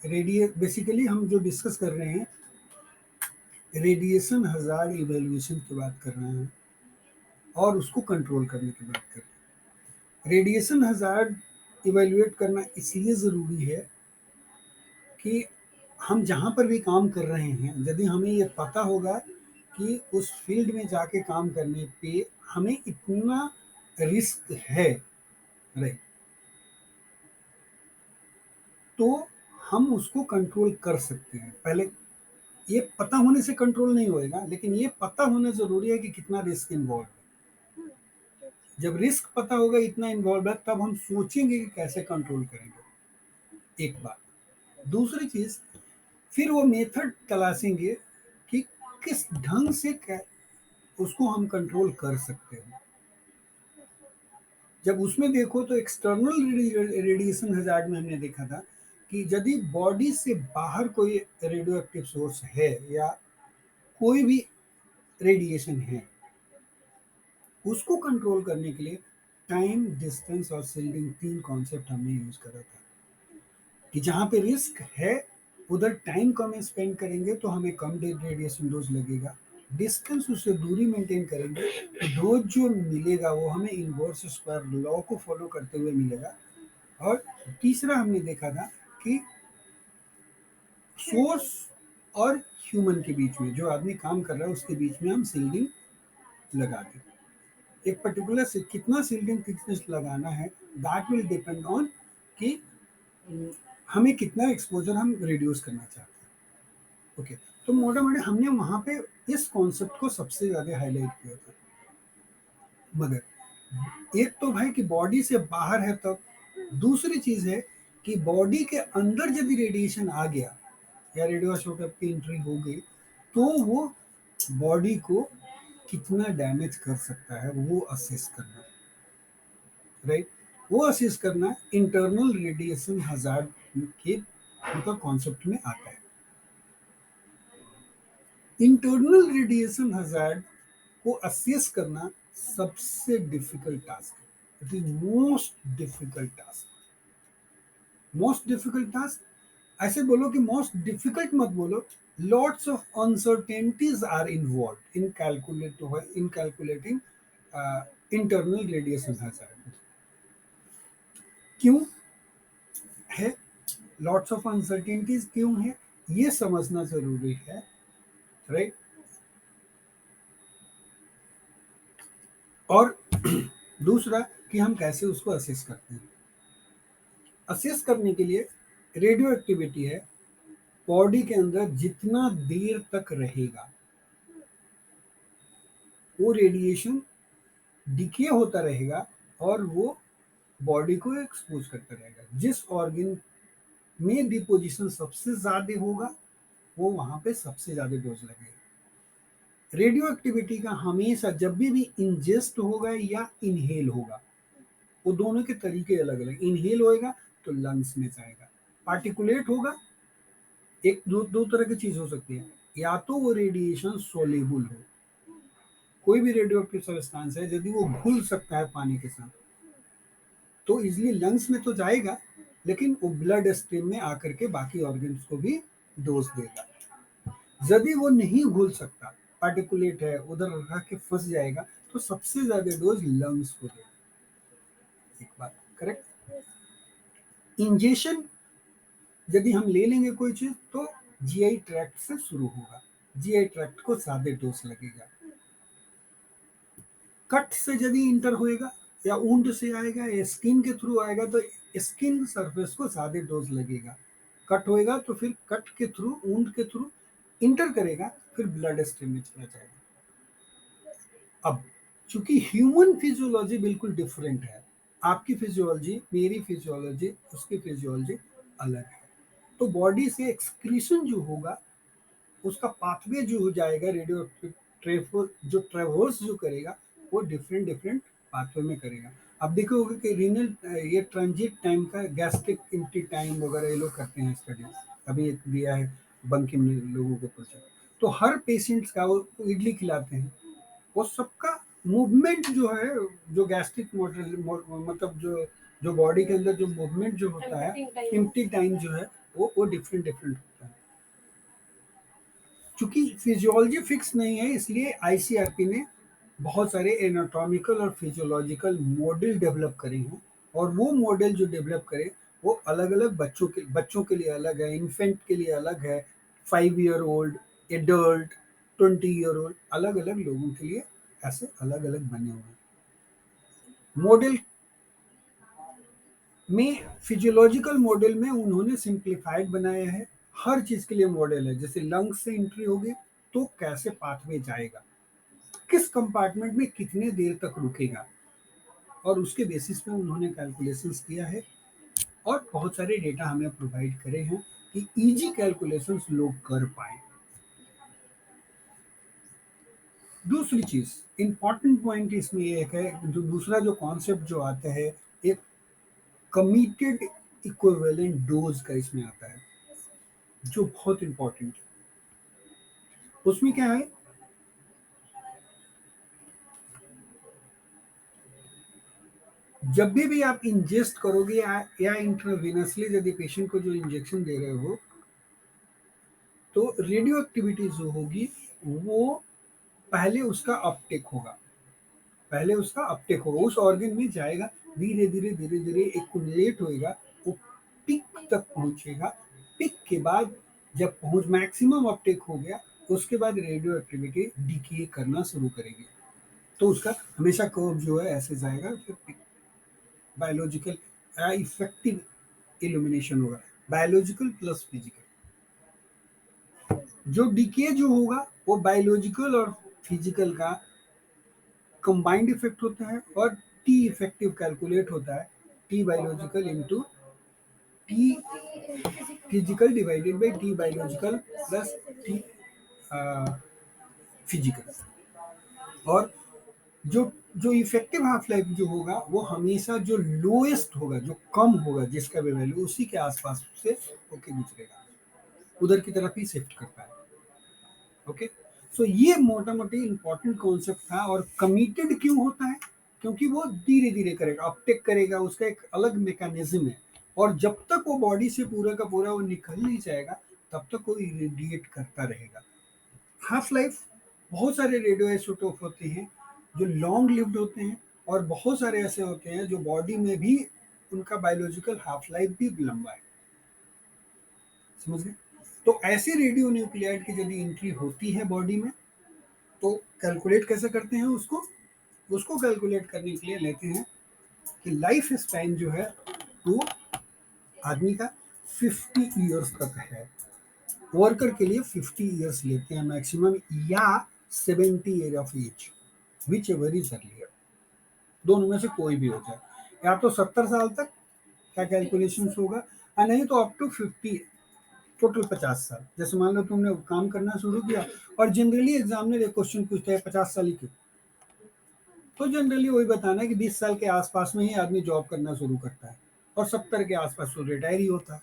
Basically हम जो discuss कर रहे हैं रेडिएशन हजार्ड इवेल्युएशन की बात कर रहे हैं और उसको कंट्रोल करने की बात कर रहे हैं। रेडिएशन हजार्ड इवेल्युएट करना इसलिए ज़रूरी है कि हम जहाँ पर भी काम कर रहे हैं यदि हमें ये पता होगा कि उस फील्ड में जाके काम करने पे हमें इतना रिस्क है, राइट, तो हम उसको कंट्रोल कर सकते हैं। पहले ये पता होने से कंट्रोल नहीं होएगा, लेकिन ये पता होना ज़रूरी है कि कितना रिस्क इन्वॉल्व है। जब रिस्क पता होगा इतना इन्वॉल्व है तब हम सोचेंगे कि कैसे कंट्रोल करेंगे, एक बात। दूसरी चीज़, फिर वो मेथड तलाशेंगे कि किस ढंग से उसको हम कंट्रोल कर सकते हैं। जब उसमें देखो तो एक्सटर्नल रेडिएशन हजार्ड में हमने देखा था कि यदि बॉडी से बाहर कोई रेडियो एक्टिव सोर्स है या कोई भी रेडिएशन है, उसको कंट्रोल करने के लिए टाइम, डिस्टेंस और शील्डिंग 3 कॉन्सेप्ट हमने यूज करा था कि जहाँ पे रिस्क है उधर टाइम कम स्पेंड करेंगे तो हमें कम रेडिएशन डोज लगेगा। डिस्टेंस, उससे दूरी मेंटेन करेंगे तो डोज जो मिलेगा वो हमें इनवर्स स्क्वायर लॉ को फॉलो करते हुए मिलेगा। और तीसरा हमने देखा था कि सोर्स और ह्यूमन के बीच में, जो आदमी काम कर रहा है उसके बीच में हम शील्डिंग लगा दें। एक पर्टिकुलर से कितना शील्डिंग थिकनेस लगाना है दैट विल डिपेंड ऑन कि हमें कितना एक्सपोजर हम रिड्यूस करना चाहते हैं। ओके, तो मोटा मोटी हमने वहां पे इस कॉन्सेप्ट को सबसे ज्यादा हाईलाइट किया था। मगर एक तो भाई कि बॉडी से बाहर है, तब दूसरी चीज है कि बॉडी के अंदर यदि रेडिएशन आ गया या रेडियोइसोटोप की एंट्री हो गई तो वो बॉडी को कितना डैमेज कर सकता है वो असेस करना, राइट। वो असेस करना इंटरनल रेडिएशन हजार्ड के मतलब कॉन्सेप्ट में आता है। इंटरनल रेडिएशन हजार्ड को असेस करना सबसे डिफिकल्ट टास्क है। It is most difficult task. Most difficult task ऐसे बोलो कि मोस्ट डिफिकल्ट मत बोलो, lots of uncertainties are involved in calculating internal radiation hazard. क्यों है लॉट्स ऑफ अनसर्टेनिटीज, क्यों है ये समझना जरूरी है, राइट। और दूसरा कि हम कैसे उसको असेस करते हैं। असेस करने के लिए रेडियो एक्टिविटी है बॉडी के अंदर जितना देर तक रहेगा वो रेडिएशन डिके होता रहेगा और वो बॉडी को एक्सपोज करता रहेगा। जिस ऑर्गन में डिपोजिशन सबसे ज्यादा होगा वो वहां पे सबसे ज्यादा डोज लगेगा। रेडियो एक्टिविटी का हमेशा जब भी इंजेस्ट होगा या इनहेल होगा, वो दोनों के तरीके अलग अलग। इनहेल होएगा तो लंग्स में जाएगा, पार्टिकुलेट होगा। एक दो तरह की चीज हो सकती है, या तो वो रेडिएशन सोलेबल हो, कोई भी रेडियो एक्टिव सब्सटेंस है यदि वो घुल सकता है पानी के साथ तो इजिली लंग्स में तो जाएगा, लेकिन वो ब्लड स्ट्रीम में आकर के बाकी ऑर्गन्स को भी डोज देगा। यदि वो नहीं घुल सकता, पार्टिकुलेट है, उधर रह के फंस जाएगा, तो सबसे ज्यादा डोज लंग्स को देगा। एक बात करेक्ट। इंजेक्शन यदि हम ले लेंगे कोई चीज तो जीआई ट्रैक्ट से शुरू होगा, जीआई ट्रैक्ट को ज्यादा डोज लगेगा। कट से यदि इंटर होएगा या ऊंट से आएगा या स्किन के थ्रू आएगा तो स्किन सरफेस को ज्यादा डोज लगेगा। कट होएगा तो फिर कट के थ्रू, ऊंट के थ्रू इंटर करेगा, फिर ब्लड स्ट्रीम में चला जाएगा। अब चूंकि ह्यूमन फिजियोलॉजी बिल्कुल डिफरेंट है, आपकी फिजियोलॉजी, मेरी फिजियोलॉजी, उसकी फिजियोलॉजी अलग है, तो बॉडी से एक्सक्रीशन जो होगा उसका पाथवे जो हो जाएगा रेडियो जो ट्रेवर्स जो करेगा वो डिफरेंट डिफरेंट पाथवे में करेगा। अब देखोगे कि रीनल ये ट्रांजिट टाइम का गैस्ट्रिक एम्प्टी टाइम वगैरह ये लोग करते हैं स्टडी, अभी एक दिया है बंकिम ने लोगों को प्रोजेक्ट। तो हर पेशेंट्स का वो इडली खिलाते हैं, वो सबका मूवमेंट जो है, जो गैस्ट्रिक मतलब जो जो बॉडी के अंदर जो मूवमेंट जो होता है, एम्प्टी टाइम जो है वो डिफरेंट डिफरेंट होता है। चूंकि फिजियोलॉजी फिक्स नहीं है, इसलिए आईसीआरपी ने बहुत सारे एनाटॉमिकल और फिजियोलॉजिकल मॉडल डेवलप करे हैं, और वो मॉडल जो डेवलप करे वो अलग अलग बच्चों के लिए अलग है, इन्फेंट के लिए अलग है, 5 year old, adult, 20 year old, अलग अलग लोगों के लिए ऐसे अलग अलग बने हुए हैं मॉडल में। फिजियोलॉजिकल मॉडल में उन्होंने सिंप्लीफाइड बनाया है, हर चीज के लिए मॉडल है। जैसे लंग्स से एंट्री होगी तो कैसे पाथवे जाएगा, किस कंपार्टमेंट में कितने देर तक रुकेगा, और उसके बेसिस पे उन्होंने कैलकुलेशंस किया है, और बहुत सारे डेटा हमें प्रोवाइड करे हैं कि इजी कैलकुलेशंस लोग कर पाए। दूसरी चीज इंपॉर्टेंट पॉइंट इसमें एक है, जो दूसरा जो कॉन्सेप्ट जो आता है, एक कमिटेड इक्विवेलेंट डोज का इसमें आता है, जो बहुत इंपॉर्टेंट है। उसमें क्या है, जब भी आप इंजेस्ट करोगे या इंट्रावेनसली यदि पेशेंट को जो इंजेक्शन दे रहे हो, तो रेडियो एक्टिविटी जो होगी वो पहले उसका अपटेक होगा, उस ऑर्गन में जाएगा, धीरे धीरे धीरे धीरे एक्युमुलेट होएगा, वो पिक तक पहुंचेगा। पिक के बाद जब पहुंच मैक्सिमम अपटेक हो गया, उसके बाद रेडियो एक्टिविटी डिके करना शुरू करेगी, तो उसका हमेशा कर्व जो है ऐसे जाएगा, फिर पिक बायोलॉजिकल इफेक्टिव इल्यूमिनेशन होगा, बायोलॉजिकल प्लस फिजिकल। जो डीके जो होगा वो बायोलॉजिकल और फिजिकल का कंबाइंड इफेक्ट होता है, और टी इफेक्टिव कैलकुलेट होता है, T biological into T physical divided by T biological plus T physical. और जो जो इफेक्टिव हाफ लाइफ जो होगा वो हमेशा जो लोएस्ट होगा, जो कम होगा, जिसका भी वैल्यू उसी के आसपास से होके गुजरेगा, उधर की तरफ ही शिफ्ट करता है। ओके, सो ये मोटा मोटी इंपॉर्टेंट कॉन्सेप्ट था। और कमिटेड क्यों होता है, क्योंकि वो धीरे धीरे करेगा, अपटेक करेगा, उसका एक अलग मैकेनिज्म है, और जब तक वो बॉडी से पूरा का पूरा वो निकल नहीं जाएगा तब तक वो इरेडिएट करता रहेगा। हाफ लाइफ, बहुत सारे रेडियो आइसोटोप होते हैं जो लॉन्ग लिव्ड होते हैं, और बहुत सारे ऐसे होते हैं जो बॉडी में भी उनका बायोलॉजिकल हाफ लाइफ भी लंबा है। समझ गए? तो ऐसे रेडियो न्यूक्लियाइड की यदि एंट्री होती है बॉडी में, तो कैलकुलेट कैसे करते हैं उसको, कैलकुलेट करने के लिए लेते हैं कि लाइफ स्पैन जो है वो आदमी का 50 ईयर्स तक है, वर्कर के लिए 50 ईयर्स लेते हैं मैक्सिमम, या 70 year of age, whichever is earlier, दोनों में से कोई भी हो जाए, या तो 70 साल तक का कैलकुलेशन होगा, या नहीं तो अप टू 50, टोटल 50 साल। जैसे मान लो तुमने काम करना शुरू किया, और जनरली एग्जामिनर एक क्वेश्चन पूछता है 50 साल ही क्यों, तो जनरली वही बताना है कि 20 साल के आसपास में ही आदमी जॉब करना शुरू करता है, और 70 के आसपास तो रिटायर ही होता है,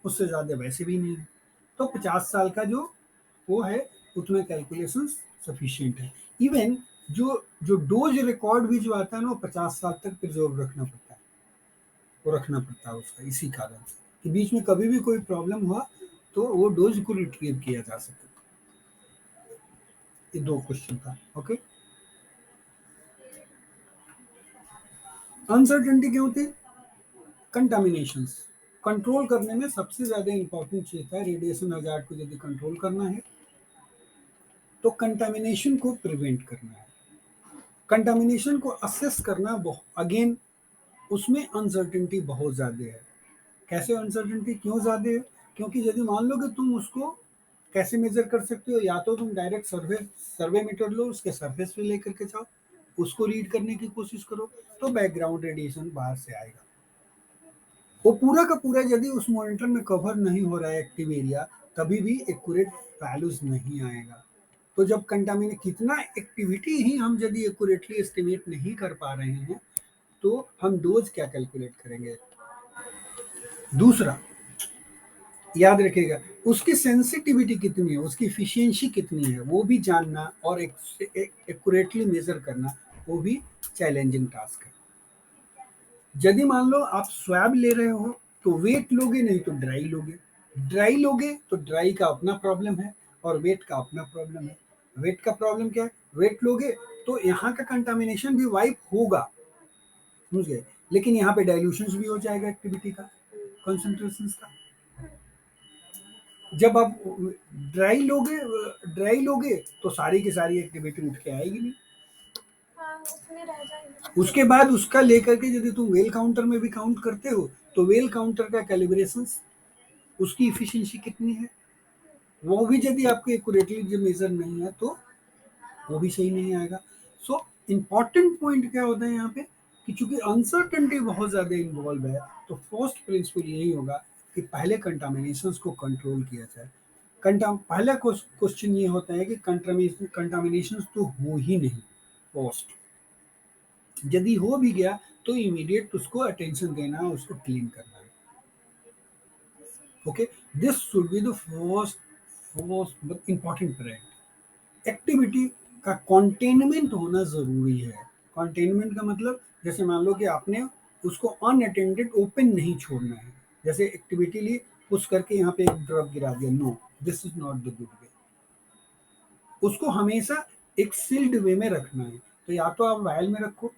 उससे ज़्यादा वैसे भी नहीं है। तो 50 साल का जो वो है, उतना कैलकुलेशन सफिशियंट है। इवन जो डोज रिकॉर्ड भी जो आता है ना, वो 50 साल तक प्रिजर्व रखना पड़ता है, वो रखना पड़ता है उसका, इसी कारण से कि बीच में कभी भी कोई प्रॉब्लम हुआ तो वो डोज को रिट्रीव किया जा सके। ये दो क्वेश्चन था। ओके, अनसर्टेनिटी क्यों होती है? कंटामिनेशंस कंट्रोल करने में सबसे ज्यादा इंपॉर्टेंट चीज है, रेडिएशन हजार्ड को यदि कंट्रोल करना है तो कंटामिनेशन को प्रिवेंट करना है। कंटामिनेशन को असेस करना अगेन उसमें अनसर्टेनिटी बहुत ज्यादा है। कैसे अनसर्टेनिटी क्यों ज्यादा है? क्योंकि यदि मान लो कि तुम उसको कैसे मेजर कर सकते हो, या तो तुम डायरेक्ट सर्वे मीटर लो, उसके सरफेस पे लेकर के जाओ, उसको रीड करने की कोशिश करो, तो बैकग्राउंड रेडिएशन बाहर से आएगा। वो पूरा का पूरा यदि उस मॉनिटर में कवर नहीं हो रहा है एक्टिव एरिया, तभी भी एक्यूरेट वैल्यूज नहीं आएगा। तो जब कंटामिनेट कितना एक्टिविटी ही हम यदि एक्यूरेटली एस्टिमेट नहीं कर पा रहे हैं, तो हम डोज क्या कैलकुलेट करेंगे? दूसरा याद रखिएगा, उसकी सेंसिटिविटी कितनी है, उसकी इफिशियंसी कितनी है, वो भी जानना, और एक्यूरेटली मेजर करना, वो भी चैलेंजिंग टास्क है। यदि मान लो आप स्वैब ले रहे हो तो वेट लोगे, नहीं तो ड्राई लोगे। ड्राई लोगे तो ड्राई का अपना प्रॉब्लम है और वेट का अपना प्रॉब्लम है। वेट का प्रॉब्लम क्या है? वेट लोगे तो यहाँ का कंटामिनेशन भी वाइप होगा, समझ गए, लेकिन यहाँ पे डाइल्यूशन भी हो जाएगा एक्टिविटी का, कॉन्सेंट्रेशन का। जब आप ड्राई लोगे तो सारी की सारी एक्टिविटी उठ के आएगी नहीं। उसमें रह जाएगा। उसके बाद उसका लेकर के यदि तुम वेल काउंटर में भी काउंट करते हो तो वेल काउंटर का कैलिब्रेशन, उसकी इफिशिएंसी कितनी है, वो भी यदि आपके एक्यूरेटली मेजर नहीं है तो वो भी सही नहीं आएगा। सो इम्पॉर्टेंट पॉइंट क्या होता है यहाँ पे कि चूंकि अनसर्टेनिटी बहुत ज्यादा इन्वॉल्व है, तो फर्स्ट प्रिंसिपल यही होगा कि पहले कंटामिनेशन को कंट्रोल किया जाए। पहला क्वेश्चन ये होता है कि कंटामिनेशन तो हो ही नहीं फर्स्ट, यदि हो भी गया तो इमीडिएट उसको अटेंशन देना है, उसको क्लीन करना है। Okay, this should be the first important point. Activity का कंटेनमेंट होना जरूरी है। कंटेनमेंट का मतलब जैसे मान लो कि आपने उसको अनअटेंडेड ओपन नहीं छोड़ना है, जैसे एक्टिविटी ली पुश करके यहाँ पे एक ड्रॉप गिरा दिया, no, this is not the good way. उसको हमेशा एक सील्ड वे में रखना है। तो या तो आप वायल में रखो,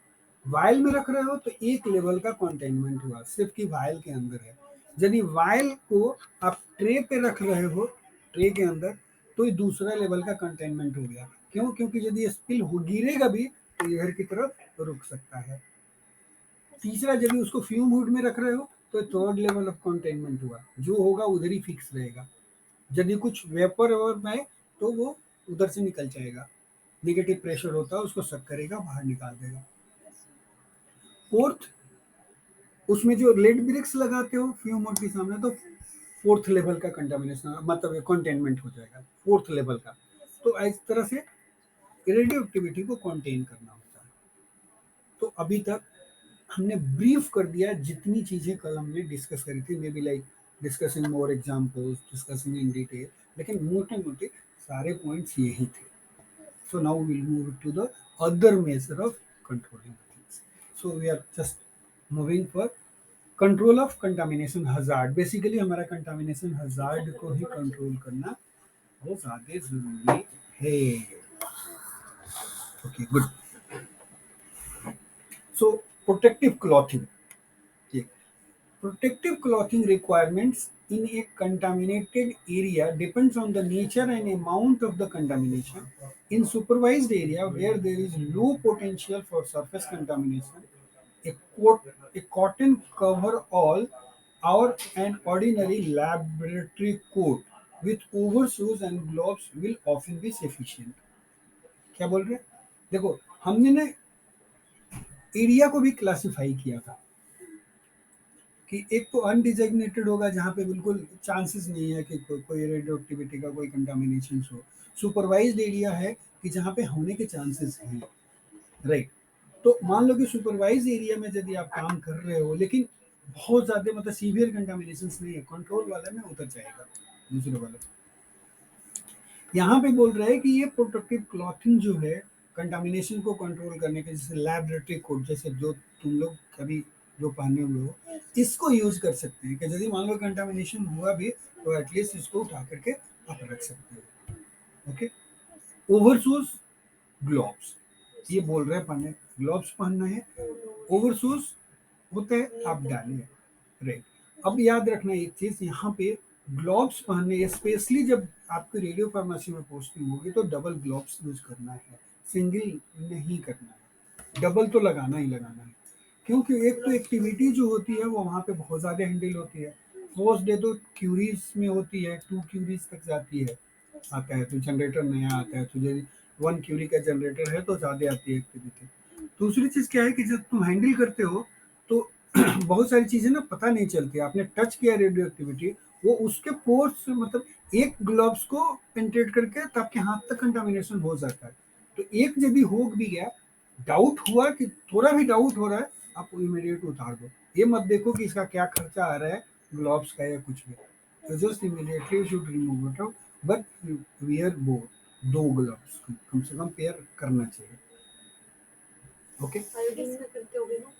वायल में रख रहे हो तो एक लेवल का कंटेनमेंट हुआ, सिर्फ की वायल के अंदर है। यदि वायल को आप ट्रे पे रख रहे हो, ट्रे के अंदर, तो ये दूसरा लेवल का कंटेनमेंट हो गया। क्यों? क्योंकि यदि स्पिल हो गिरेगा भी तो इधर की तरफ रुक सकता है। तीसरा, यदि उसको फ्यूम हुड में रख रहे हो तो थर्ड लेवल ऑफ कंटेनमेंट हुआ, जो होगा उधर ही फिक्स रहेगा। यदि कुछ वेपर में तो वो उधर से निकल जाएगा, नेगेटिव प्रेशर होता है उसको सक करेगा, बाहर निकाल देगा। फोर्थ, उसमें जो लेड ब्रिक्स लगाते हो फ्यूम मोड के सामने, तो फोर्थ लेवल का कंटामिनेशन मतलब कंटेनमेंट हो जाएगा, फोर्थ लेवल का। तो इस तरह से रेडियो एक्टिविटी को कंटेन करना होता है। तो अभी तक हमने ब्रीफ कर दिया जितनी चीजें कल हमने डिस्कस करी थी, may be like discussing more examples, discussing in detail, लेकिन मोटे मोटे सारे पॉइंट्स यही थे। So now we'll move to the other measure of controlling things. So we are just moving for control of contamination hazard. Basically हमारा contamination hazard को ही control करना बहुत ज्यादा जरूरी है। Okay, good. So protective clothing, protective clothing requirements in a contaminated area depends on the nature and amount of the contamination. In supervised area where there is low potential for surface contamination, a, coat, a cotton cover all or an ordinary laboratory coat with overshoes and gloves will often be sufficient. क्या बोल रहे हैं? देखो, हमने ना area को भी classify किया था कि एक तो अनडिजिग्नेटेड होगा जहाँ पे बिल्कुल चांसेस नहीं है कि कोई रेडियो एक्टिविटी का कोई कंटामिनेशन हो। सुपरवाइज्ड एरिया है कि जहाँ पे होने के चांसेस हैं, राइट। तो मान लो कि सुपरवाइज एरिया में यदि आप काम कर रहे हो लेकिन बहुत ज्यादा मतलब सीवियर कंटामिनेशन नहीं है, कंट्रोल वाला में उतर जाएगा दूसरे वाले। यहाँ पे बोल रहे हैं कि ये प्रोटेक्टिव क्लॉथिंग जो है कंटामिनेशन को कंट्रोल करने के, जैसे लैबोरेटरी कोट, जैसे जो तुम लोग कभी जो पहने हुए हो, इसको यूज कर सकते हैं कि यदि मान लो कंटामिनेशन हुआ भी तो एटलीस्ट इसको उठा करके आप रख सकते हो। ओके, ओवर शूज, ग्लोव्स, ये बोल रहे हैं पहने, ग्लोव्स पहनना है, ओवर शूज होते हैं आप डालिए, राइट। अब याद रखना एक चीज यहाँ पे, ग्लोव्स पहनने, स्पेशली जब आपकी रेडियो फार्मेसी में पोस्टिंग होगी तो डबल ग्लोव्स यूज करना है, सिंगल नहीं करना है, डबल तो लगाना ही लगाना है। क्योंकि एक तो एक्टिविटी जो होती है वो वहाँ पे बहुत ज़्यादा हैंडल होती है। फर्स्ट डे तो क्यूरीज में होती है, 2 क्यूरीज तक जाती है, आता है तो जनरेटर नया आता है तो यदि 1 क्यूरी का जनरेटर है तो ज़्यादा आती है एक्टिविटी। दूसरी चीज़ क्या है कि जब तुम हैंडल करते हो तो बहुत सारी चीज़ें ना पता नहीं चलती, आपने टच किया रेडियो एक्टिविटी, वो उसके पोर्स मतलब एक ग्लव्स को पेंट्रेट करके तो आपके हाथ तक कंटामिनेशन हो जाता है। तो एक यदि हो भी गया, डाउट हुआ कि थोड़ा भी डाउट हो रहा है, आप इमीडिएट उतार दो। ये मत देखो कि इसका क्या खर्चा आ रहा है ग्लव्स का या कुछ भी, तो just immediately should remove it out. But wear both, दो ग्लव्स कम से कम पेयर करना चाहिए। ओके, आयोडीन में करते होगे ना?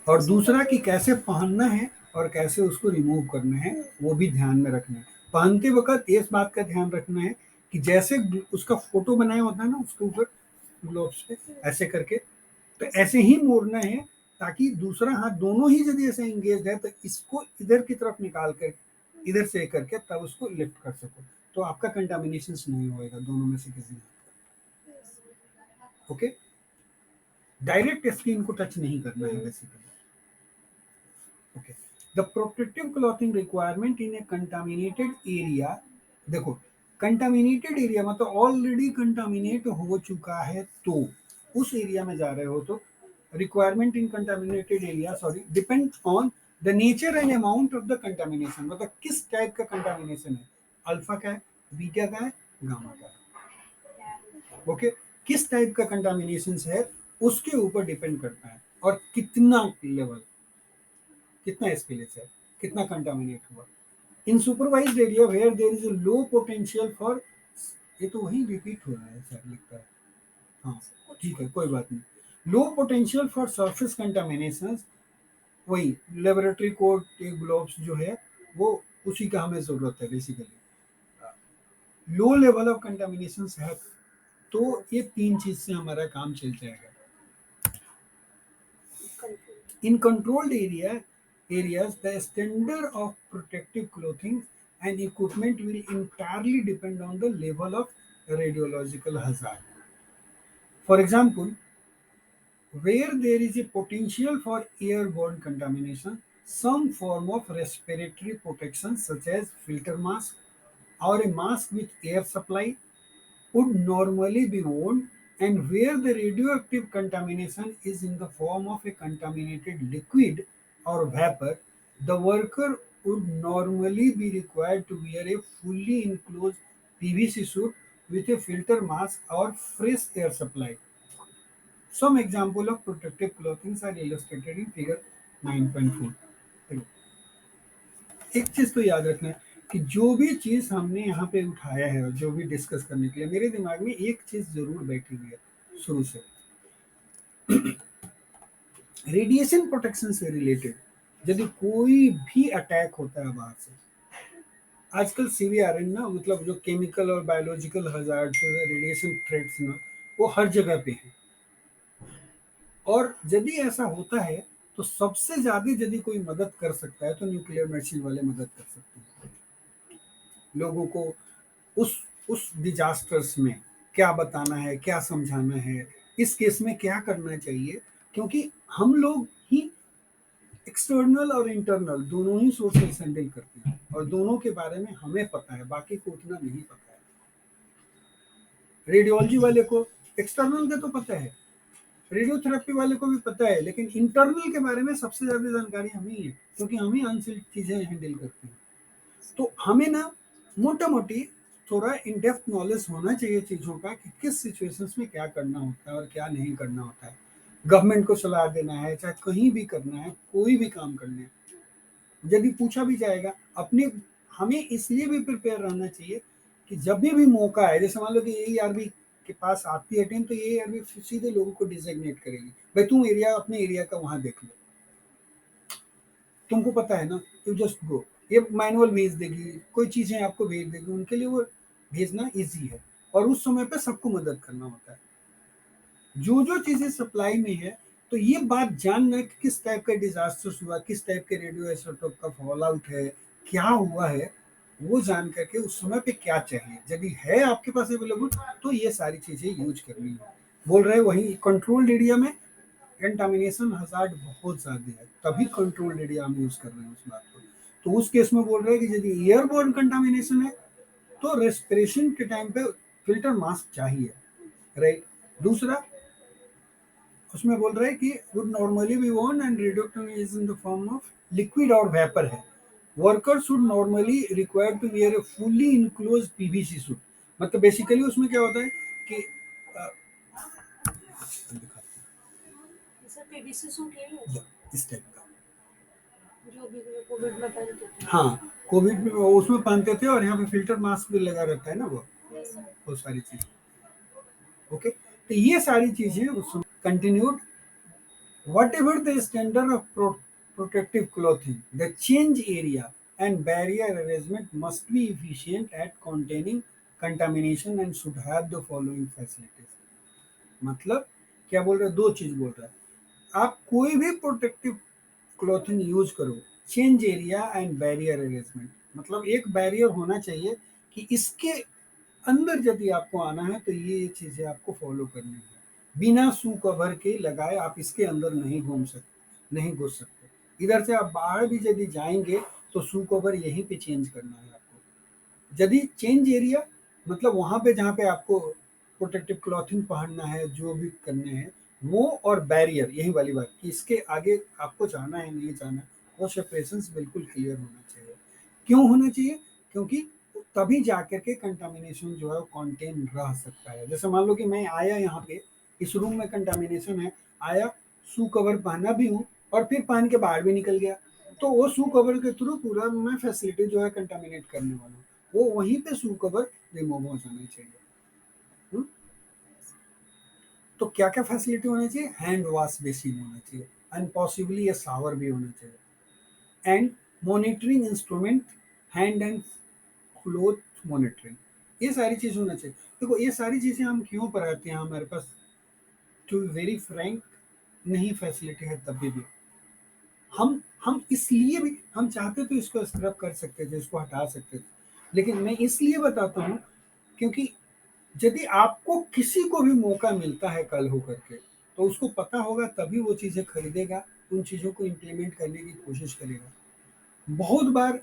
और दूसरा कि कैसे पहनना है और कैसे उसको रिमूव करना है, वो भी ध्यान में रखना है। पहनते वक्त इस बात का ध्यान रखना है कि जैसे उसका फोटो बनाया होता है ना उसके ऊपर ग्लोव्स पे ऐसे करके, तो ऐसे ही मोड़ना है ताकि दूसरा हाथ दोनों ही यदि ऐसे एंगेज है तो इसको इधर की तरफ निकाल कर इधर से करके तब उसको लिफ्ट कर सको, तो आपका कंटामिनेशन नहीं होएगा दोनों में से किसी में। ओके, डायरेक्ट स्किन को टच नहीं करना है basically. Okay, the protective clothing requirement in A contaminated area, देखो कंटामिनेटेड एरिया मतलब ऑलरेडी कंटामिनेट हो चुका है, तो उस एरिया में जा रहे हो तो requirement in contaminated area sorry depend on the nature and amount of the contamination, मतलब किस टाइप का कंटामिनेशन है, अल्फा का है, बीटा का है, गामा का है। ओके, किस टाइप का कंटामिनेशन है उसके ऊपर डिपेंड करता है, और कितना लेवल, कितना स्पिलेज है, कितना कंटामिनेट हुआ। In supervised area where there is a low potential for, ये तो वही रिपीट हो रहा है सर लगता है, हाँ ठीक है कोई बात नहीं। लो पोटेंशियल फॉर सरफेस कंटामिनेशन, वही लेबोरेटरी कोट ग्लोव्स जो है वो उसी का हमें जरूरत है basically. Low level of contamination है तो ये तीन चीज से हमारा काम चल जाएगा। In controlled areas, the standard of protective clothing and equipment will entirely depend on the level of radiological hazard. For example, where there is a potential for airborne contamination, some form of respiratory protection such as filter mask or a mask with air supply would normally be worn, and where the radioactive contamination is in the form of a contaminated liquid or vapor, the worker would normally be required to wear a fully enclosed PVC suit with a filter mask or fresh air supply. Some example of protective clothing are illustrated in figure 9.4. एक चीज तो याद रखना है कि जो भी चीज हमने यहाँ पे उठाया है और जो भी डिस्कस करने के लिए मेरे दिमाग में एक चीज जरूर बैठी हुई है शुरू से, रेडिएशन प्रोटेक्शन से रिलेटेड यदि कोई भी अटैक होता है बाहर से, आजकल सीवीआरएन ना मतलब जो केमिकल और बायोलॉजिकल हजार्ड रेडिएशन थ्रेट्स ना वो हर जगह पे है, और यदि ऐसा होता है तो सबसे ज्यादा यदि कोई मदद कर सकता है तो न्यूक्लियर मेडिसिन वाले मदद कर सकते हैं लोगों को उस डिजास्टर्स में क्या बताना है, क्या समझाना है, इस केस में क्या करना चाहिए, क्योंकि हम लोग ही एक्सटर्नल और इंटरनल दोनों ही सोर्सेस हैंडल करते हैं और दोनों के बारे में हमें पता है, बाकी को उतना नहीं पता है। रेडियोलॉजी वाले को एक्सटर्नल का तो पता है, रेडियोथेरेपी वाले को भी पता है, लेकिन इंटरनल के बारे में सबसे ज्यादा जानकारी हमें ही है क्योंकि हम ही अनसिल्ड चीजें हैंडल करते हैं। तो हमें ना मोटा मोटी थोड़ा इन डेप्थ नॉलेज होना चाहिए चीज़ों का कि किस सिचुएशंस में क्या करना होता है और क्या नहीं करना होता है। गवर्नमेंट को सलाह देना है, चाहे कहीं भी करना है, कोई भी काम करना है, यदि पूछा भी जाएगा अपने, हमें इसलिए भी प्रिपेयर रहना चाहिए कि जब भी मौका है, जैसे मान लो कि AERB के पास आती है टीम तो AERB सीधे लोगों को डिजिग्नेट करेगी, भाई तुम एरिया अपने एरिया का वहां देख लो, तुमको पता है ना, तो जस्ट गो, ये मैनुअल भेज देगी, कोई चीजें आपको भेज देगी, उनके लिए वो भेजना इजी है, और उस समय पे सबको मदद करना होता है। जो जो चीजें सप्लाई में है, तो ये बात जानना कि किस टाइप का डिजास्टर हुआ, किस टाइप के रेडियो आइसोटोप का फॉल आउट है, क्या हुआ है, वो जान करके उस समय पे क्या चाहिए, यदि है आपके पास अवेलेबल तो ये सारी चीजें यूज करनी है। बोल रहे वही कंट्रोल्ड एरिया में कंटामिनेशन हजार्ड बहुत ज्यादा है, तभी कंट्रोल्ड एरिया हम यूज कर रहे हैं उस बात को। तो उस केस में बोल रहे हैं कि यदि एयरबोर्न कंटामिनेशन है तो रेस्पिरेशन के टाइम पे फिल्टर मास्क चाहिए, राइट। दूसरा उसमें बोल रहे हैं कि would normally be worn and radioactive is in the form of liquid और वेपर है, worker should normally required to wear a fully enclose PVC suit, मतलब बेसिकली उसमें क्या होता है कि पीवीसी सूट यही है इस टाइप का, जो भी कोविड में पहनते थे। हाँ कोविड में उसमें पहनते थे और यहाँ पे फिल्टर मास्क भी लगा रहता है ना वो सारी चीजें। ओके, तो ये सारी चीजें उस continued Whatever the standard of protective clothing, the change area and barrier arrangement must be efficient at containing contamination and should have the following facilities. मतलब क्या बोल रहा है, दो चीज बोल रहा है। आप कोई भी प्रोटेक्टिव क्लॉथिंग यूज करो, change area and barrier arrangement, मतलब एक बैरियर होना चाहिए कि इसके अंदर यदि आपको आना है तो ये चीजें आपको फॉलो करनी है। बिना शू कवर के लगाए आप इसके अंदर नहीं घूम सकते, नहीं घुस सकते। इधर से आप बाहर भी यदि जाएंगे तो शू कवर यहीं पे चेंज करना है आपको। यदि चेंज एरिया मतलब वहां पे जहाँ पे आपको प्रोटेक्टिव क्लॉथिंग पहनना है, जो भी करने हैं वो, और बैरियर यही वाली बात कि इसके आगे आपको जाना है नहीं जाना, वो सेपरेशन बिल्कुल क्लियर होना चाहिए। क्यों होना चाहिए? क्योंकि तभी जाकर के कंटामिनेशन जो है वो कॉन्टेन रह सकता है। जैसे मान लो कि मैं आया यहाँ पे, इस रूम में कंटामिनेशन है, आया, शू कवर पहना भी हूँ और फिर पहन के बाहर भी निकल गया, तो वो शू कवर के थ्रू पूरा मैं फैसिलिटी जो है कंटामिनेट करने वाला हूँ, वो वहीं पे शू कवर रिमूव हो जाना चाहिए। हुँ? तो क्या क्या फैसिलिटी होनी चाहिए? हैंड वॉश बेसिन होना चाहिए एंड पॉसिबली ये शावर भी होना चाहिए, and monitoring instrument, hand and cloth monitoring, ये सारी चीज होना चाहिए। देखो ये सारी चीजें हम क्यों पढ़ाते हैं, हमारे पास टू बी वेरी फ्रैंक नहीं फैसिलिटी है तभी भी। हम इसलिए भी, हम चाहते तो इसको स्क्रब कर सकते थे, इसको हटा सकते थे, लेकिन मैं इसलिए बताता हूँ क्योंकि यदि आपको किसी को भी मौका मिलता है कल होकर के, तो उसको पता होगा तभी वो चीज़ें खरीदेगा, उन चीज़ों को इम्प्लीमेंट करने की कोशिश करेगा। बहुत बार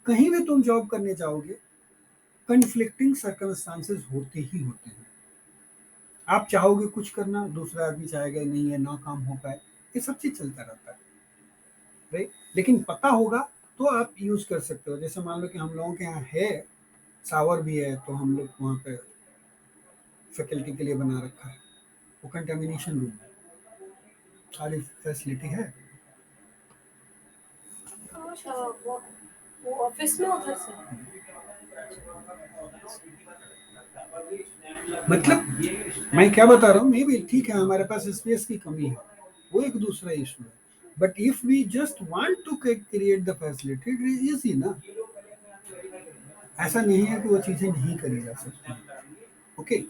कहीं भी तुम जॉब करने जाओगे, कन्फ्लिक्टिंग सर्कमस्टांसेस होते ही होते हैं। आप चाहोगे कुछ करना, दूसरा आदमी चाहेगा नहीं है ना काम हो पाए, ये सब चीज़ चलता रहता है, राइट? लेकिन पता होगा तो आप यूज़ कर सकते हो। जैसे मान लो कि हम लोगों के यहाँ है, शावर भी है, तो हम लोग वहाँ पे फैकल्टी के लिए बना रखा है, वो कंटेमिनेशन रूम है, सारी फैसिलिटी है। अच्छा, वो ऑफिस में उधर से। मतलब मैं क्या बता रहा हूँ, मे भी ठीक है हमारे पास स्पेस की कमी है, वो एक दूसरा इशू है, but if we just want to create the facility it is easy ना। ऐसा नहीं है कि वो चीजें नहीं करी जा सकती। Okay,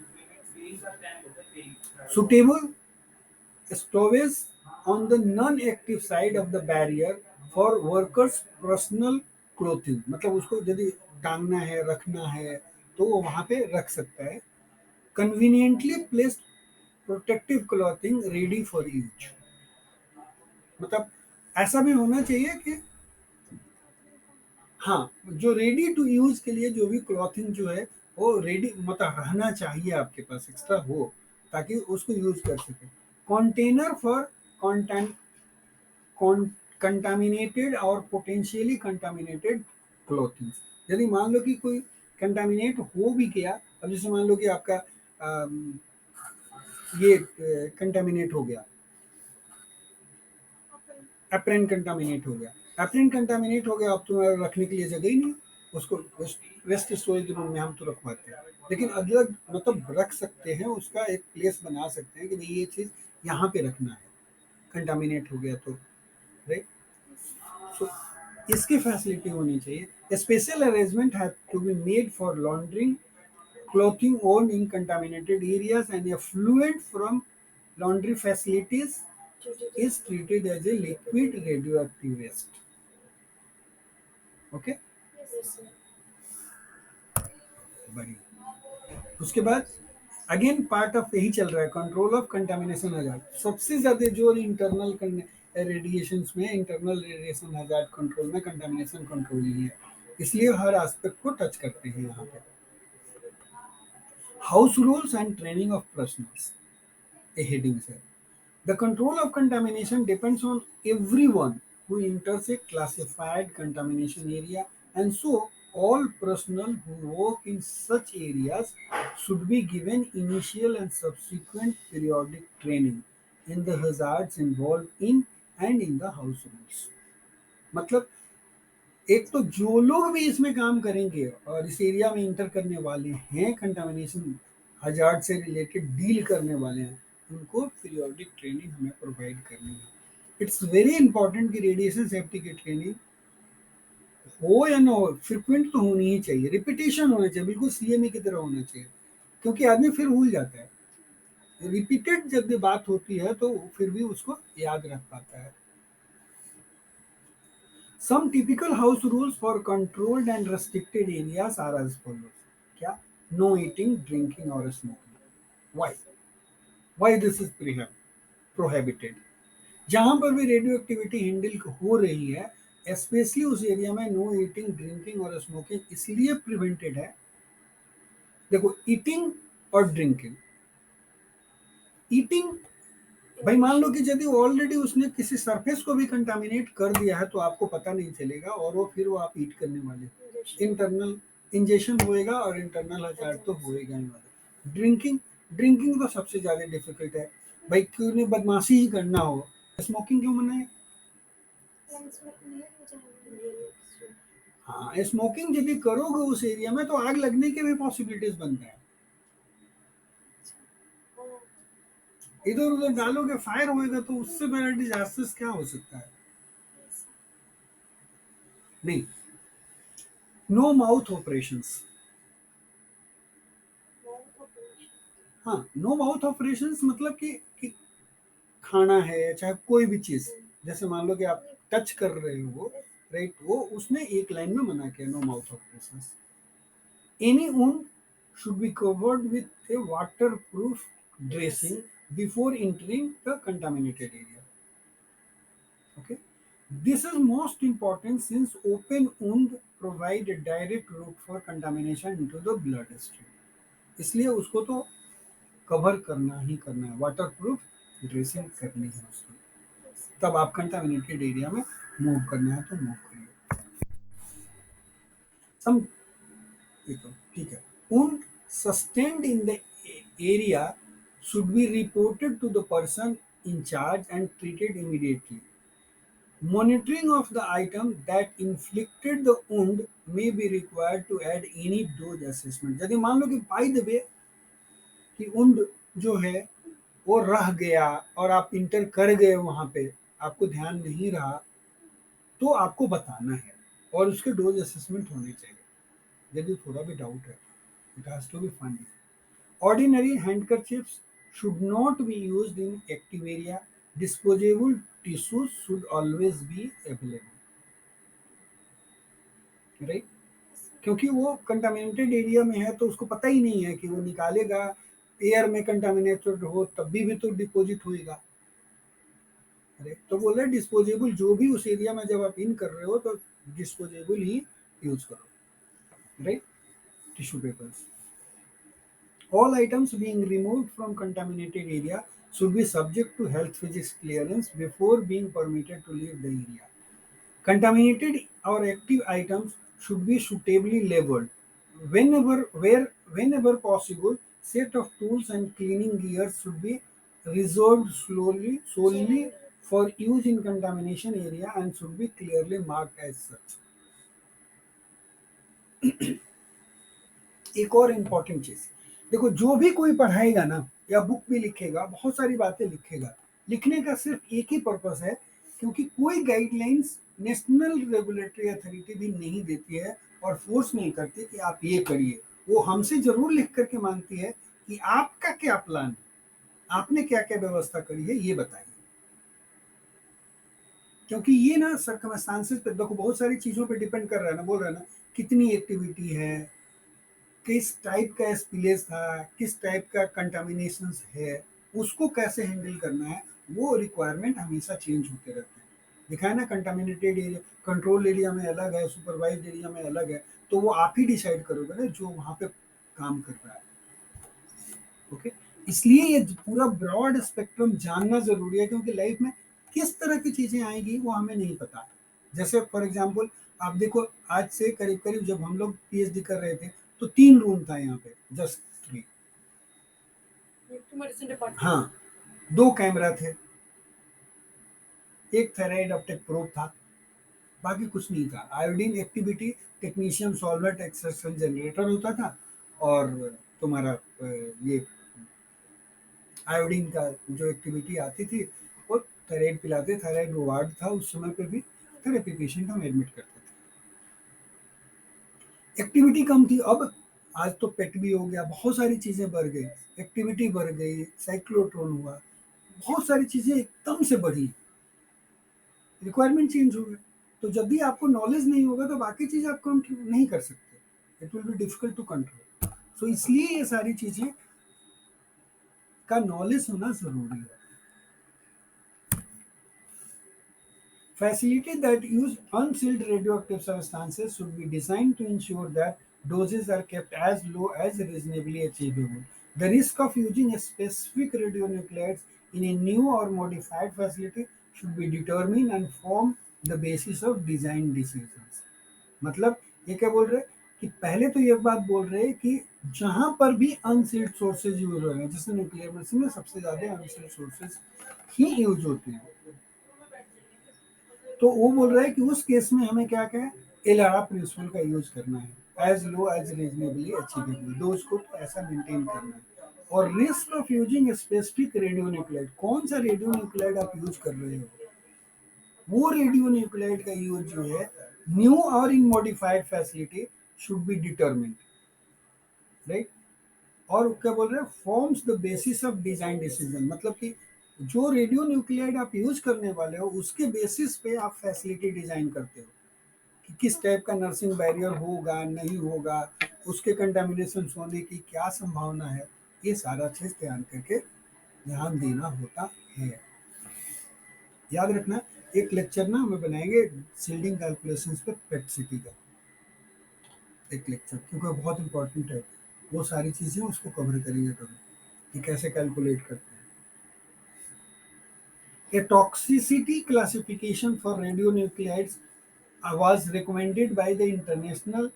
suitable stowaways on the non-active side of the barrier for workers personal clothing, मतलब उसको यदि टांगना है, रखना है, तो वो वहां पे रख सकता है। Conveniently placed protective clothing ready for use, मतलब ऐसा भी होना चाहिए कि हाँ, जो रेडी टू यूज के लिए जो भी क्लॉथिंग जो है वो रेडी मतलब रहना चाहिए आपके पास, एक्स्ट्रा हो, ताकि उसको यूज कर सके। कंटेनर फॉर कंटामिनेटेड और पोटेंशियली कंटामिनेटेड क्लोथिंग्स, यदि मान लो कि कोई कंटामिनेट हो भी गया, अब जैसे मान लो कि आपका ये कंटामिनेट हो गया, एप्रेन कंटामिनेट हो गया, एप्रेन कंटामिनेट हो गया, अब तो रखने के लिए जगह ही नहीं, उसको वेस्ट स्टोरेज रूम में हम तो रखवाते हैं, लेकिन अलग मतलब रख सकते हैं, उसका एक प्लेस बना सकते हैं कि भाई ये चीज़ यहाँ पे रखना है, कंटामिनेट हो गया तो, राइट? सो इसकी फैसिलिटी होनी चाहिए। Special arrangement have to be made for laundering clothing owned in contaminated areas and effluent from laundry facilities is treated as a liquid radioactive waste. Okay, बढ़िया। उसके बाद अगेन पार्ट ऑफ यही चल रहा है, कंट्रोल ऑफ कंटामिनेशन हजार्ड। सबसे ज्यादा जोर इंटरनल रेडिएशन में, इंटरनल रेडिएशन हजार्ड कंट्रोल में कंटामिनेशन कंट्रोल ही है, इसलिए हर एस्पेक्ट को टच करते हैं यहाँ पे। House rules and training of personals, a heading है। The control of contamination depends on everyone who enters a classified contamination area, and so all personnel who work in such areas should be given initial and subsequent periodic training in the hazards involved in and in the house rules। मतलब एक तो जो लोग भी इसमें काम करेंगे और इस एरिया में इंटर करने वाले हैं, कंटामिनेशन हजार्ड से रिलेटेड डील करने वाले हैं, उनको पीरियोडिक ट्रेनिंग हमें प्रोवाइड करनी है। इट्स वेरी इंपॉर्टेंट कि रेडिएशन सेफ्टी की ट्रेनिंग हो या ना हो, फ्रिक्वेंट तो होनी ही चाहिए, रिपीटेशन होना चाहिए, बिल्कुल सीएमई की तरह होना चाहिए, क्योंकि आदमी फिर भूल जाता है। रिपीटेड जब भी बात होती है तो फिर भी उसको याद रख पाता है। Some typical house rules for controlled and restricted areas are as follows. क्या? No eating, drinking or smoking. Why? Why this is prohibited? जहाँ पर भी रेडियो एक्टिविटी हैंडल हो रही है, स्पेशली उस एरिया में नो ईटिंग, ड्रिंकिंग और स्मोकिंग इसलिए प्रिवेंटेड है। देखो, ईटिंग और ड्रिंकिंग, ईटिंग भाई मान लो कि यदि ऑलरेडी उसने किसी सरफेस को भी कंटामिनेट कर दिया है तो आपको पता नहीं चलेगा, और वो फिर वो आप ईट करने वाले, इंटरनल इंजेक्शन होएगा और इंटरनल हजार तो होएगा ही वाला। ड्रिंकिंग, ड्रिंकिंग तो सबसे ज्यादा डिफिकल्ट है भाई, क्यों नहीं बदमाशी ही करना हो। स्मोकिंग क्यों मना है? हाँ, स्मोकिंग यदि करोगे उस एरिया में तो आग लगने के भी पॉसिबिलिटीज बनता है। इधर उधर डालोगे, फायर होएगा, तो उससे बड़ा डिजास्टर्स क्या हो सकता है? नहीं। No mouth operations. हाँ, नो माउथ ऑपरेशंस मतलब कि खाना है चाहे कोई भी चीज, जैसे मान लो कि आप टच कर रहे हो, राइट, वो उसने एक लाइन में मना किया, no mouth operations. Any wound should be covered with a waterproof dressing before entering the contaminated area. Okay, this is most important since open wound provide a direct route for contamination into the bloodstream. इसलिए उसको तो cover करना ही करना है, water proof dressing करनी है उसको, तब आप कंटामिनेटेड एरिया में मूव करना है तो मूव करिए। सम ठीक है। wound sustained in the area should be reported to the person in charge and treated immediately. Monitoring of the item that inflicted the wound may be required to add any dose assessment. यदि मान लो कि by the way कि wound जो है वो रह गया और आप इंटर कर गए वहां पे, आपको ध्यान नहीं रहा, तो आपको बताना है और उसके डोज असेसमेंट होने चाहिए यदि थोड़ा भी डाउट है। It has to be funny. Ordinary handkerchiefs should not be used in active area. Disposable tissues should always be available. Right? क्योंकि वो कंटामिनेटेड एरिया में है तो उसको पता ही नहीं है कि वो निकालेगा, एयर में कंटामिनेटेड हो तब भी तो डिपोजिट होएगा। अरे तो बोल रहे डिस्पोजेबल, जो भी उस एरिया में जब आप इन कर रहे हो तो डिस्पोजेबल ही यूज करो, right? Tissue papers. All items being removed from contaminated area should be subject to health physics clearance before being permitted to leave the area. Contaminated or active items should be suitably labeled. Whenever possible, set of tools and cleaning gear should be reserved solely for use in contamination area and should be clearly marked as such. एक और important चीज, देखो जो भी कोई पढ़ाएगा ना या book भी लिखेगा, बहुत सारी बातें लिखेगा, लिखने का सिर्फ एक ही पर्पस है, क्योंकि कोई गाइडलाइंस नेशनल रेगुलेटरी अथॉरिटी भी नहीं देती है और फोर्स नहीं करती कि आप ये करिए। वो हमसे जरूर लिख करके मांगती है कि आपका क्या प्लान है, आपने क्या क्या व्यवस्था करी है ये बताइए। क्योंकि ये ना सर्कमस्टांसेस पे देखो, बहुत सारी चीजों पे डिपेंड कर रहा है ना, बोल रहा है ना, कितनी एक्टिविटी है, किस टाइप का स्पिलेज था, किस टाइप का कंटामिनेशन है, उसको कैसे हैंडल करना है, वो रिक्वायरमेंट हमेशा चेंज होते रहते हैं। दिखाए ना, कंटामिनेटेड एरिया कंट्रोल एरिया में अलग है, सुपरवाइज एरिया में अलग है, तो वो आप ही डिसाइड करोगे ना जो वहां पे काम कर रहा है। ओके, इसलिए ये पूरा ब्रॉड स्पेक्ट्रम जानना जरूरी है, क्योंकि लाइफ में किस तरह की चीजें आएंगी वो हमें नहीं पता। जैसे फॉर एग्जाम्पल आप देखो, आज से करीब करीब जब हम लोग पीएचडी कर रहे थे तो 3 रूम था यहाँ पे, जस्ट 3। हाँ, 2 कैमरा थे, एक थेराइड ऑप्टिक प्रोब था, बाकी कुछ नहीं था। Iodine activity, technician solvent extraction generator होता था, और तुम्हारा ये आयोडीन का जो एक्टिविटी आती थी वो थायराइड पिलाते, थायराइड रिवार्ड था उस समय पे भी, थेरेपी पेशेंट हम एडमिट करते थे। एक्टिविटी कम थी, अब आज तो पेट भी हो गया, बहुत सारी चीज़ें बढ़ गई, एक्टिविटी बढ़ गई, साइक्लोट्रॉन हुआ, बहुत सारी चीज़ें एकदम से बढ़ी, रिक्वायरमेंट चेंज हो गया। तो जब भी आपको नॉलेज नहीं होगा तो बाकी चीज़ आप कंट्रोल नहीं कर सकते, it will be difficult to control. So इसलिए ये सारी चीज़ें का नॉलेज होना ज़रूरी है। Facilities that use unsealed radioactive substances should be designed to ensure that doses are kept as low as reasonably achievable. The risk of using a specific radionuclides in a new or modified facility should be determined and form the basis of design decisions. मतलब ये क्या बोल रहे हैं कि पहले तो ये बात बोल रहे हैं कि जहां पर भी अनसील्ड सोर्सेज यूज हो रहे हैं, जैसे न्यूक्लियर मेडिसिन में सबसे ज्यादा अनसील्ड सोर्सेज ही यूज होते हैं, तो वो बोल रहा है कि उस केस में हमें क्या क्या है, एलआरआ प्रिंसिपल का यूज करना है, as low as reasonably achievable, dose को ऐसा मेंटेन करना है। और risk of using specific radionuclide, कौन सा रेडियो न्यूक्लाइड आप यूज कर रहे हो, वो रेडियो न्यूक्लाइड का यूज जो है न्यू और in modified facility should be determined, right. और क्या बोल रहे हैं, forms the basis of design decision, मतलब कि जो रेडियो न्यूक्लियाइड आप यूज करने वाले हो उसके बेसिस पे आप फैसिलिटी डिजाइन करते हो कि किस टाइप का नर्सिंग बैरियर होगा नहीं होगा, उसके कंटामिनेशन होने की क्या संभावना है, ये सारा चीज ध्यान करके ध्यान देना होता है। याद रखना, एक लेक्चर ना हमें बनाएंगे सील्डिंग कैलकुलेशंस पे पेट सिटी का एक लेक्चर, क्योंकि बहुत इंपॉर्टेंट है, वो सारी चीजें उसको कवर करेंगे कभी कि कैसे कैलकुलेट करते हैं। A toxicity classification for radionuclides was recommended by the International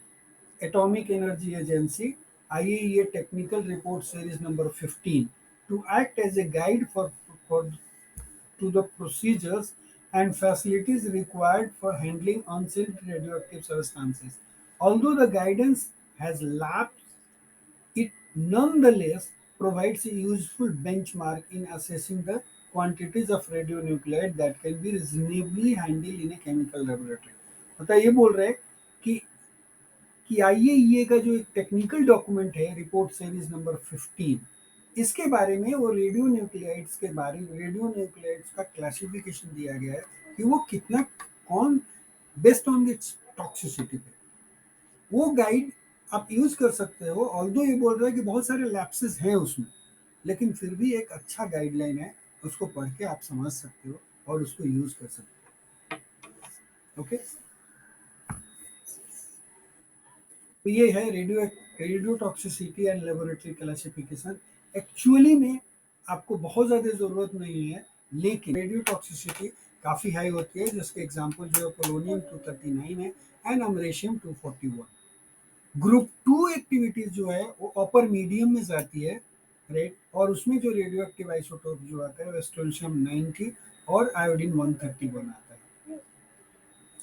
Atomic Energy Agency IAEA Technical Report Series number 15 to act as a guide for to the procedures and facilities required for handling unsealed radioactive substances. Although the guidance has lapsed, it nonetheless provides a useful benchmark in assessing the quantities of radionuclide that can be reasonably handled in a chemical laboratory. मतलब ये बोल रहे हैं कि IAEA का जो एक technical document है, रिपोर्ट सीरीज नंबर 15, इसके बारे में वो रेडियो न्यूक्लियाइड्स के बारे में, रेडियो न्यूक्लियाइड्स का क्लासिफिकेशन दिया गया है कि वो कितना, कौन, बेस्ड ऑन इट्स टॉक्सिसिटी पे वो गाइड आप यूज कर सकते हो। ऑल्दो ये बोल रहा है कि बहुत सारे लैप्सेस हैं उसमें, लेकिन फिर भी एक अच्छा गाइडलाइन है, उसको पढ़ के आप समझ सकते हो और उसको यूज कर सकते हो। ओके, तो ये है radio toxicity and laboratory classification. Actually में आपको बहुत ज़्यादा ज़रूरत नहीं है, लेकिन रेडियो टॉक्सिसिटी काफ़ी हाई होती है, जिसके एग्जांपल जो है पोलोनियम 239 है एंड अमरेशियम 241। ग्रुप 2 एक्टिविटीज जो है वो अपर मीडियम में जाती है, राइट, और उसमें जो रेडियो एक्टिव आइसोटोप जो आता है वो स्ट्रोंशियम 90 और आयोडीन 131 आता है।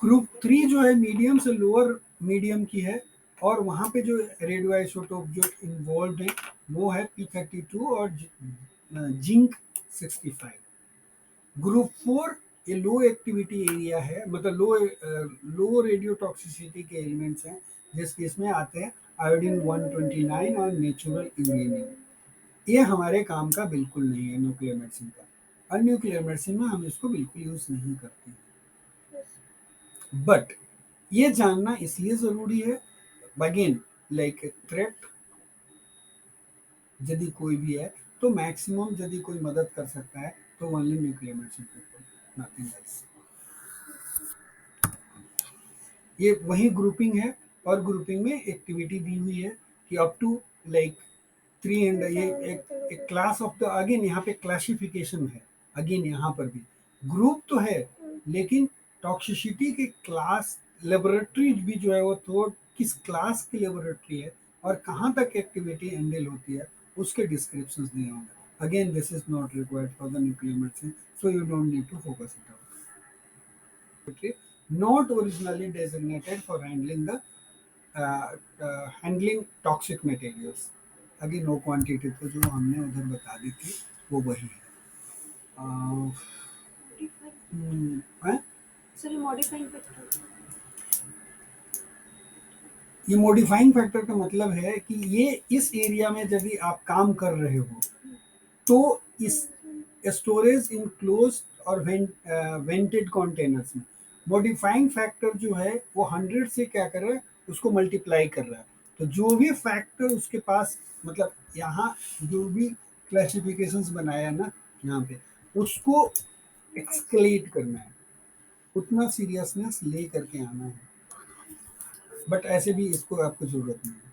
ग्रुप 3 जो है मीडियम से लोअर मीडियम की है, और वहाँ पे जो रेडियो आइसोटोप जो इन्वॉल्व है वो है P32 और जिंक 65। ग्रुप 4 ये लो एक्टिविटी एरिया है, मतलब लो रेडियो टॉक्सिसिटी के एलिमेंट्स हैं, जिसके इसमें आते हैं आयोडीन 129 और नेचुरल यूरेनियम। ये हमारे काम का बिल्कुल नहीं है न्यूक्लियर मेडिसिन का, और न्यूक्लियर मेडिसिन में हम इसको बिल्कुल यूज नहीं करते हैं। बट ये जानना इसलिए जरूरी है, अगेन लाइक थ्रेट यदि कोई भी है तो मैक्सिमम यदि कोई मदद कर सकता है तो only nuclear medicine people, nothing else. ये वही ग्रुपिंग है, और ग्रुपिंग में एक्टिविटी दी हुई है कि अप टू लाइक 300, ये एक क्लास ऑफ द, अगेन यहाँ पे क्लासिफिकेशन है, अगेन यहाँ पर भी ग्रुप तो है, लेकिन टॉक्सिसिटी के क्लास लेबोरेटरी भी जो है वो तो किस क्लास की लेबोरेटरी है और कहाँ तक एक्टिविटी हैंडल होती है उसके डिस्क्रिप्शन दिए होंगे। Again this is not required for the nuclear medicine, so you don't need to focus it out. Not originally designated for handling the handling toxic materials। Again no quantity तो जो हमने उधर बता दी थी वो वही है। हैं? सर ये मॉडिफाइंग फैक्टर ये मॉडिफाइंग फैक्टर का मतलब है कि ये इस एरिया में यदि आप काम कर रहे हो तो इस स्टोरेज इन क्लोज और वेंटेड कंटेनर्स में मॉडिफाइंग फैक्टर जो है वो 100 से क्या कर रहा है, उसको मल्टीप्लाई कर रहा है। तो जो भी फैक्टर उसके पास, मतलब यहाँ जो भी क्लासिफिकेशंस बनाया ना यहाँ पे, उसको एक्सक्लेट करना है, उतना सीरियसनेस ले करके आना है। बट ऐसे भी इसको आपको जरूरत नहीं है।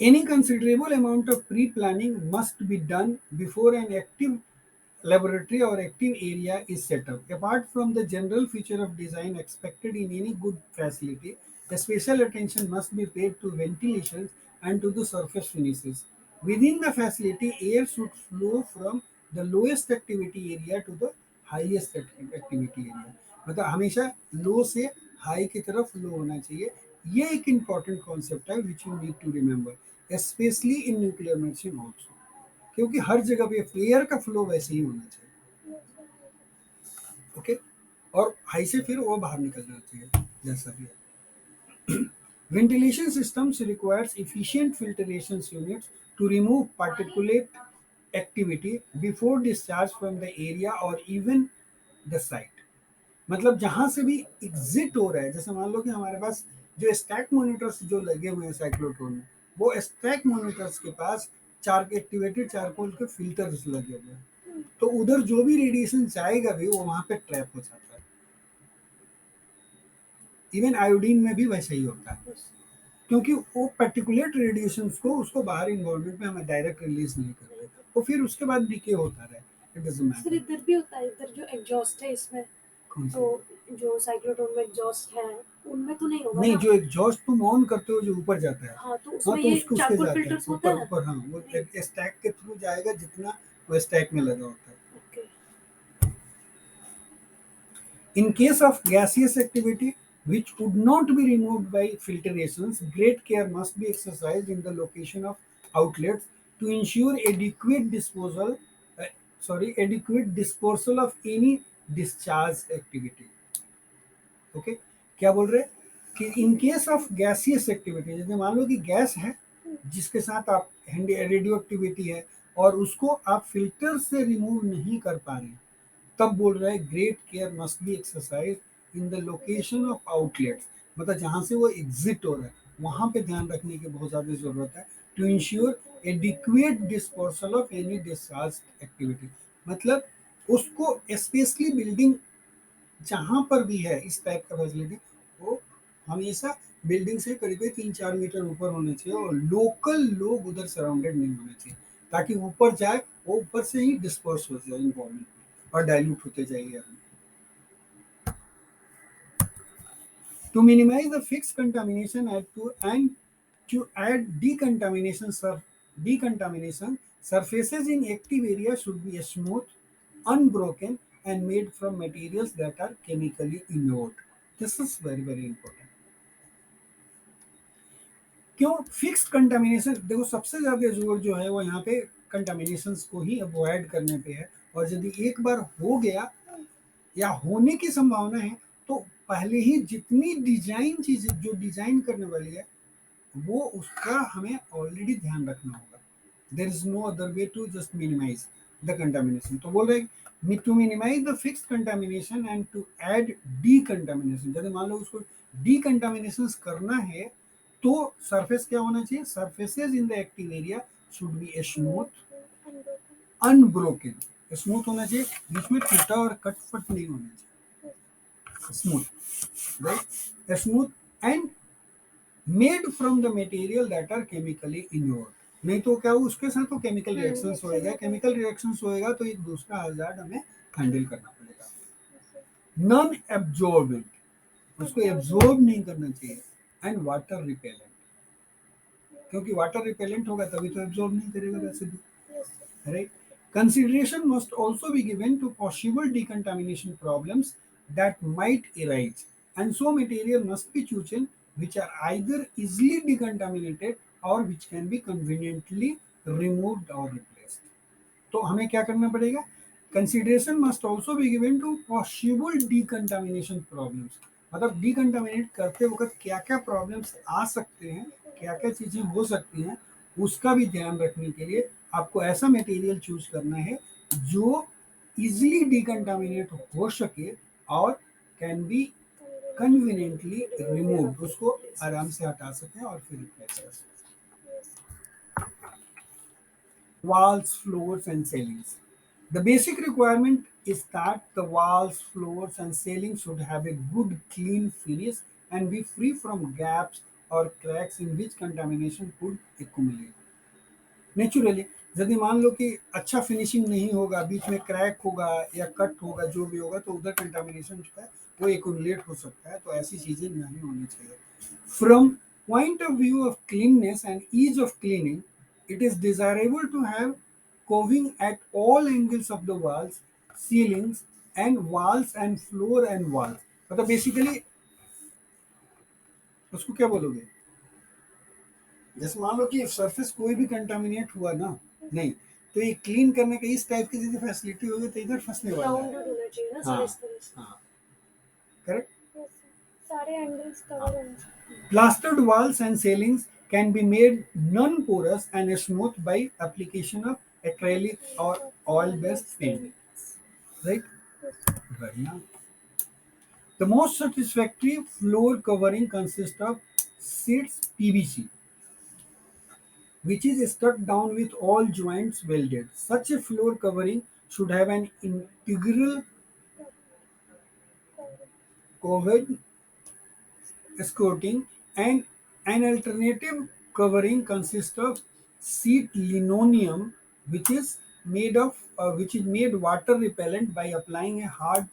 Any considerable amount of pre-planning must be done before an active laboratory or active area is set up. Apart from the general feature of design expected in any good facility, a special attention must be paid to ventilation and to the surface finishes. Within the facility, air should flow from the lowest activity area to the highest activity area. मतलब हमेशा लो से high की तरफ flow होना चाहिए। ये एक important concept है which you need to remember, specially in nuclear medicine also, क्योंकि हर जगह पे एयर का फ्लो वैसे ही होना चाहिए। ओके, और हाई से फिर वो बाहर निकल जाना चाहिए जैसा भी है। Ventilation systems requires efficient filtration units to remove particulate activity before discharge from the area or even the site. मतलब जहां से भी एग्जिट हो रहा है, जैसे मान लो कि हमारे पास जो स्टैक मॉनिटर्स जो लगे हुए हैं साइक्लोट्रॉन में, वो स्टैक मॉनिटर्स के पास चार एक्टिवेटेड चारकोल के फिल्टर्स लगे हुए हैं, तो उधर जो भी रेडिएशन जाएगा भी वो वहां पे ट्रैप हो जाता है। इवन आयोडीन में भी वैसा ही होता है, क्योंकि वो पर्टिकुलेट रेडिएशन को उसको बाहर इन्वायरमेंट में हमें डायरेक्ट रिलीज नहीं करते, वो फिर उसके बाद डीके होता रहे। It doesn't sir matter. इधर भी होता है, इधर जो एग्जॉस्ट है इसमें, तो जो साइक्लोट्रॉन में एग्जॉस्ट है उनमें तो नहीं होगा नहीं, ना? जो एग्जॉस्ट तुम ऑन करते हो जो ऊपर जाता है, हाँ तो हाँ उसमें तो ये उसके चारकोल जाता है फिल्टर्स होता ऊपर है। ऊपर, हाँ वो स्टैक के थ्रू जाएगा जितना वो स्टैक में लगा होता है। Okay. In case of gaseous activity which would not be removed by filtrations, great care must be exercised in the location of outlets to ensure adequate disposal of any discharge activity. Okay, क्या बोल रहे हैं कि in case of gaseous activity, जैसे मान लो कि gas है जिसके साथ आप रेडियो एक्टिविटी है और उसको आप फिल्टर से रिमूव नहीं कर पा रहे, तब बोल रहा है great care must be exercise in the location of outlets, मतलब जहां से वो एग्जिट हो रहा है वहां पे ध्यान रखने की बहुत ज्यादा जरूरत है, to ensure adequate disposal of any discharge activity. मतलब उसको स्पेशली बिल्डिंग जहां पर भी है इस टाइप का फैसिलिटी, वो हमेशा बिल्डिंग से करीब 3-4 मीटर ऊपर होने चाहिए और लोकल लोग उधर सराउंडेड नहीं होने चाहिए, ताकि ऊपर जाए वो ऊपर से ही डिस्पर्स हो जाए इन्वायरमेंट में और डाइल्यूट होते जाइए। To minimize the fixed contamination and to add decontamination, surfaces in active area should be smooth, unbroken, and made from materials that are chemically inert. This is very very important. क्यों fixed contamination? देखो सबसे ज्यादा जोर जो है वो यहाँ पे कंटामिनेशन को ही अवॉइड करने पे है, और यदि एक बार हो गया या होने की संभावना है तो पहले ही जितनी डिजाइन चीजें जो डिजाइन करने वाली है वो उसका हमें ऑलरेडी ध्यान रखना होगा। There is no other way to just minimise the contamination. तो बोल रहे to minimise the fix contamination and to add decontamination, यदि मान लो उसको डीकंटामिनेशन करना है तो सरफेस क्या होना चाहिए? Surfaces in the active area should be smooth, unbroken, smooth होना चाहिए, बीच में टूटा और कट फट नहीं होना चाहिए, smooth, right, smooth and made from the material that are chemically inured. नहीं तो क्या हो उसके साथ तो केमिकल रिएक्शंस होएगा, केमिकल रिएक्शंस होएगा तो एक दूसरा हजार्ड हमें हैंडल करना पड़ेगा। नॉन एब्जॉर्बेंट, उसको एब्जॉर्ब नहीं करना चाहिए, एंड वाटर रिपेलेंट, क्योंकि वाटर रिपेलेंट होगा तभी तो एब्जॉर्ब नहीं करेगा वैसे भी, right? Consideration must also be given to possible decontamination problems that might arise, and so material must be chosen which are either easily decontaminated or which can be conveniently removed or replaced. तो हमें क्या करना पड़ेगा? Consideration must also be given to possible decontamination problems. मतलब decontaminate करते वक्त क्या क्या प्रॉब्लम्स आ सकते हैं, क्या क्या चीजें हो सकती हैं, उसका भी ध्यान रखने के लिए आपको ऐसा मटेरियल चूज करना है जो इजीली डिकंटामिनेट हो सके और कैन बी कन्वीनियंटली रिमूव, उसको आराम से हटा सकें और फिर रिप्लेस कर सकें. Walls, floors and ceilings. The basic requirement is that the walls, floors and ceilings should have a good clean finish and be free from gaps or cracks in which contamination could accumulate. Naturally यदि मान लो कि अच्छा finishing नहीं होगा, बीच में crack होगा या cut होगा, जो भी होगा, तो उधर कंटामिनेशन जो है वो एक्यूमुलेट हो सकता है. तो ऐसी चीजें नहीं होनी चाहिए. From point of view of cleanness and ease of cleaning, it is desirable to have coving at all angles of the walls, ceilings and walls and floor and walls. मतलब बेसिकली उसको क्या बोलोगे? जैसे मान लो कि सरफेस कोई भी contaminate हुआ ना, नहीं, तो ये क्लीन करने का इस टाइप की यदि फैसिलिटी होगी तो इधर फंसने वाला है. राउंडेड होना चाहिए ना हाँ, सर, इस तरह से. हाँ, करेक्ट. सारे एंगल्स कवर होने चाहिए. Plastered walls and ceilings can be made non-porous and smooth by application of acrylic or oil-based paint. Right? बढ़िया. The most satisfactory floor covering consists of sheets PVC, which is stuck down with all joints welded. Such a floor covering should have an integral covered skirting, and an alternative covering consists of sheet linoleum, which is made water repellent by applying a hard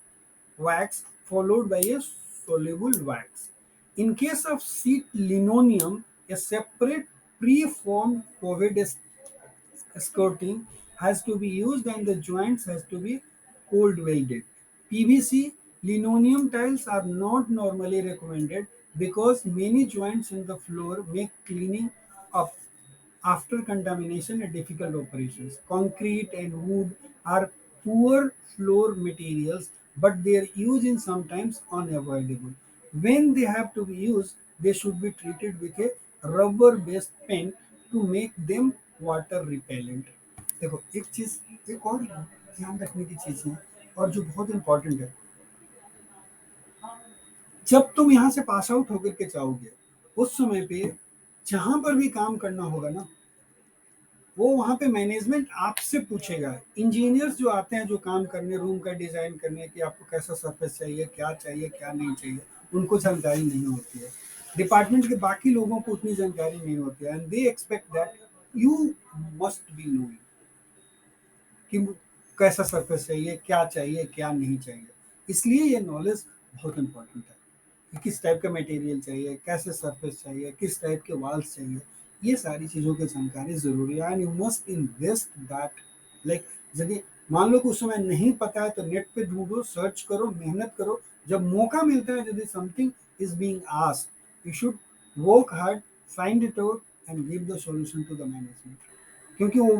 wax followed by a soluble wax. In case of sheet linoleum, a separate pre-formed covered skirting has to be used and the joints has to be cold welded. PVC linoleum tiles are not normally recommended because many joints in the floor make cleaning up after contamination a difficult operations. Concrete and wood are poor floor materials, but their use is sometimes unavoidable. When they have to be used, they should be treated with a rubber-based paint to make them water repellent. देखो एक चीज, एक और ध्यान रखने की चीज है और जो बहुत इंपॉर्टेंट है, जब तुम यहाँ से पास आउट होकर के जाओगे उस समय पे जहां पर भी काम करना होगा ना, वो वहाँ पे मैनेजमेंट आपसे पूछेगा. इंजीनियर्स जो आते हैं, जो काम करने, रूम का डिजाइन करने कि आपको कैसा सरफेस चाहिए, क्या नहीं चाहिए, उनको जानकारी नहीं होती है. डिपार्टमेंट के बाकी लोगों को उतनी जानकारी नहीं होती है, and they expect that you must be knowing कि कैसा सरफेस चाहिए, क्या नहीं चाहिए. इसलिए ये नॉलेज बहुत इंपॉर्टेंट है कि किस टाइप का मटेरियल चाहिए, कैसे सरफेस चाहिए, किस टाइप के वाल्स चाहिए. ये सारी चीज़ों की जानकारी ज़रूरी है and you must invest that. Like यदि मान लो कि उस समय नहीं पता है तो नेट पे ढूंढो, सर्च करो, मेहनत करो. जब मौका मिलता है, यदि something is being asked, you should work hard, find it out and give the solution to the management. क्योंकि वो